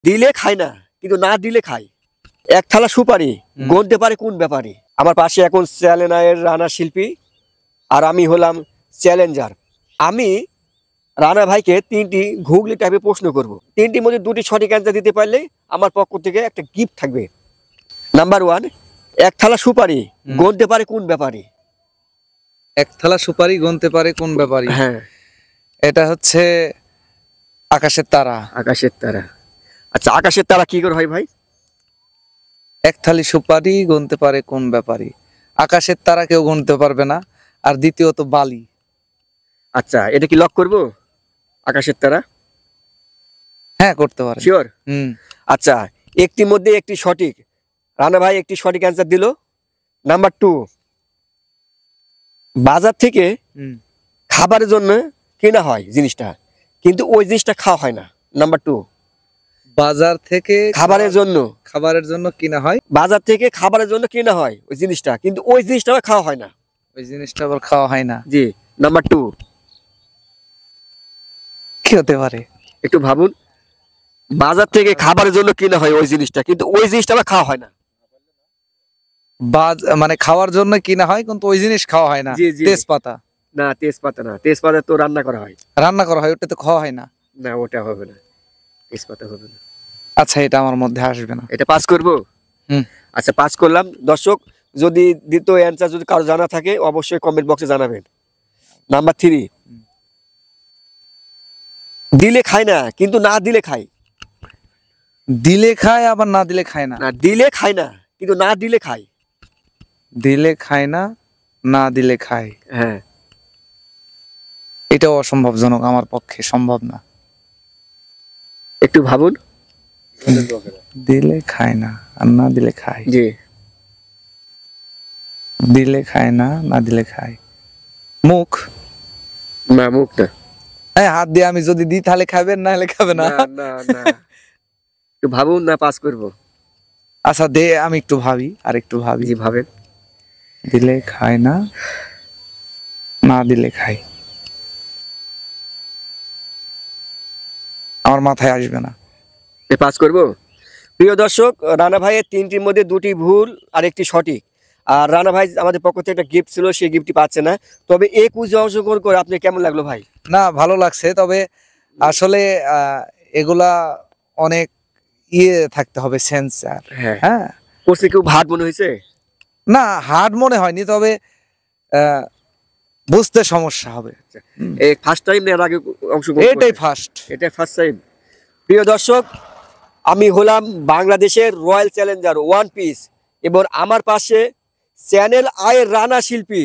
দিলে খায় না, কিন্তু না দিলে খায়। এক থালা সুপারি গণতে পারে কোন ব্যাপারে? আমার পাশে এখন চ্যালেঞ্জারের রানা শিল্পী, আর আমি হলাম চ্যালেঞ্জার। আমি রানা ভাইকে ৩টি ঘুগলি টাইপের প্রশ্ন করব। ৩টির মধ্যে ২টি সঠিক অ্যান্সার দিতে পারলে আমার পক্ষ থেকে একটা গিফট থাকবে। নাম্বার 1, এক থালা সুপারি গণতে পারে কোন ব্যাপারে? এক থালা সুপারি গুনতে পারে কোন ব্যাপারে? হ্যাঁ, এটা হচ্ছে আকাশের তারা। আকাশের তারা। আচ্ছা, আকাশের তারা কি করে হয় ভাই? এক থালি সুপারি গুনতে পারে কোন ব্যাপারে? আকাশের তারা কেউ গুনতে পারবে না। আর দ্বিতীয়ত বালি। আচ্ছা, এটা কি লক করব? আকাশের তারা হ্যাঁ, করতে পারে। শিওর? আচ্ছা, একটির মধ্যে একটি সঠিক। রানা ভাই একটি সঠিক অ্যান্সার দিল। নাম্বার 2, বাজার থেকে খাবারের জন্য কেনা হয় জিনিসটা, কিন্তু ওই জিনিসটা খাওয়া হয় না। নাম্বার 2, বাজার থেকে খাবারের জন্য কিনা হয়, বাজার থেকে খাবারের জন্য কেনা হয় ওই জিনিসটা, কিন্তু ওই জিনিসটা আবার খাওয়া হয় না। ওই জিনিসটা আবার খাওয়া হয় না। জি। নাম্বার 2, কি হতে পারে? একটু ভাবুন। বাজার থেকে খাবারের জন্য কেনা হয় ওই জিনিসটা, কিন্তু ওই জিনিসটা আবার খাওয়া হয় না। মানে খাওয়ার জন্য কিনা হয় কিন্তু ওই জিনিস খাওয়া হয় না। জি, জি। তেজপাতা। না, তেজপাতা না। তেজপাতা তো রান্না করা হয়। রান্না করা হয়, ওটা তো খাওয়া হয় না। না, ওটা হবে না। তেজপাতা হবে না। আচ্ছা, এটা আমার মধ্যে আসবে না। এটা পাস করব? আচ্ছা, পাস করলাম। দর্শক, যদি দ্বিতীয় অ্যান্সার যদি কারো জানা থাকে অবশ্যই কমেন্ট বক্সে জানাবেন। নাম্বার 3, দিলে খায় না, কিন্তু না দিলে খায়। দিলে খায় আবার না দিলে খায় না। না, দিলে খায় না, কিন্তু না দিলে খায়। দিলে খায় না, না দিলে খায়। হ্যাঁ, এটাও অসম্ভবজনক, আমার পক্ষে সম্ভব না। একটু ভাবুন। দিলে খায় না আর না দিলে খায়। জি। দিলে খায় না, না দিলে খায়। মুখ। না, মুখ না। হাত দিয়ে আমি যদি দিই তাহলে খাবেন, না হলে খাবে না। না, না। একটু ভাবুন, না পাস করব? আচ্ছা, দে আমি একটু ভাবি, আর একটু ভাবি। জি, ভাবেন। দিলে খায় না, না দিলে খায়। আমার মাথায় আসবে না। পাস করব? প্রিয় দর্শক, রানা ভাইয়ের 3টির মধ্যে 2টি ভুল আর একটি সঠিক। আর রানা ভাই আমাদের পক্ষ থেকে একটা গিফট ছিল, সেই গিফটটি পাচ্ছে না। তবে এই কুইজে অংশগ্রহণ করে আপনি কেমন লাগলো ভাই? না, ভালো লাগছে। তবে আসলে এগুলা অনেক থাকতে হবে, সেন্সার। হ্যাঁ, কোর্সে কেউ ভাট মনে হয়েছে? না, হার্ড মনে হয়নি, তবে বুঝতে সমস্যা হবে। এই ফার্স্ট টাইম এর আগে অংশগ্রহণ? এটাই ফার্স্ট টাইম। প্রিয় দর্শক, আমি হলাম বাংলাদেশের রয়্যাল চ্যালেঞ্জার ওয়ান পিস, এবং আমার পাশে চ্যানেল আই রানা শিল্পী।